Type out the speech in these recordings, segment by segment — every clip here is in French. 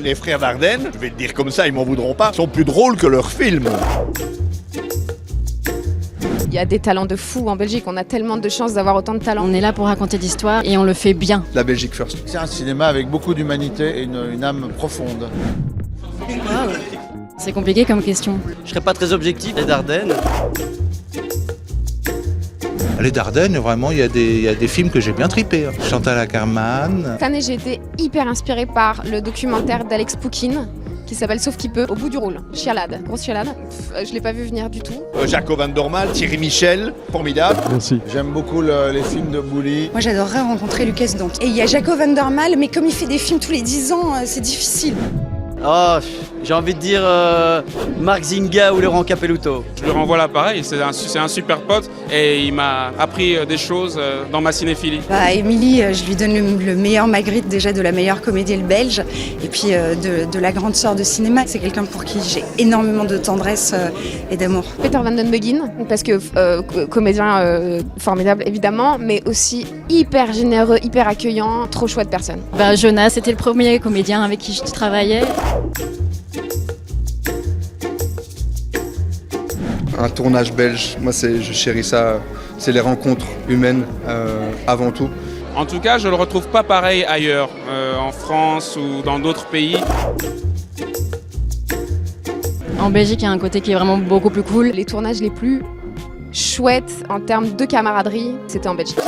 les frères Dardenne, je vais le dire comme ça, ils m'en voudront pas, sont plus drôles que leurs films. Il y a des talents de fous en Belgique, on a tellement de chance d'avoir autant de talents. On est là pour raconter d'histoires et on le fait bien. La Belgique first. C'est un cinéma avec beaucoup d'humanité et une âme profonde. C'est compliqué comme question. Je serais pas très objectif, les Dardennes. Les Dardennes, vraiment, il y a des films que j'ai bien trippés. Chantal Akerman. Cette année, j'ai été hyper inspirée par le documentaire d'Alex Poukine qui s'appelle Sauf qui peut, au bout du rôle. Chialade, grosse chialade. Je l'ai pas vu venir du tout. Jaco Van Dormael, Thierry Michel, formidable. Merci. J'aime beaucoup les films de Bouli. Moi j'adorerais rencontrer Lucas Dont. Et il y a Jaco Van Dormael, mais comme il fait des films tous les 10 ans, c'est difficile. Oh, j'ai envie de dire Marc Zinga ou Laurent Capelluto. Je lui renvoie l'appareil, c'est un super pote et il m'a appris des choses dans ma cinéphilie. Émilie, je lui donne le meilleur Magritte déjà de la meilleure comédienne belge et puis de la grande sœur de cinéma. C'est quelqu'un pour qui j'ai énormément de tendresse et d'amour. Peter Van Den Begin, parce que comédien formidable évidemment, mais aussi hyper généreux, hyper accueillant, trop chouette personne. Jonas, c'était le premier comédien avec qui je travaillais. Un tournage belge, moi je chéris ça, c'est les rencontres humaines avant tout. En tout cas, je le retrouve pas pareil ailleurs, en France ou dans d'autres pays. En Belgique, il y a un côté qui est vraiment beaucoup plus cool. Les tournages les plus chouettes en termes de camaraderie, c'était en Belgique.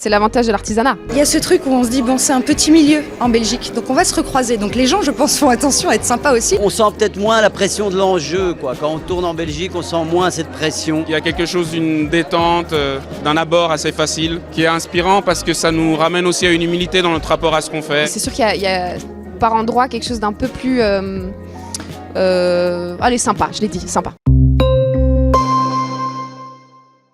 C'est l'avantage de l'artisanat. Il y a ce truc où on se dit, bon, c'est un petit milieu en Belgique, donc on va se recroiser. Donc les gens, je pense, font attention à être sympas aussi. On sent peut-être moins la pression de l'enjeu, quoi. Quand on tourne en Belgique, on sent moins cette pression. Il y a quelque chose d'une détente, d'un abord assez facile, qui est inspirant parce que ça nous ramène aussi à une humilité dans notre rapport à ce qu'on fait. C'est sûr qu'il y a par endroit quelque chose d'un peu plus... allez, sympa, je l'ai dit, sympa.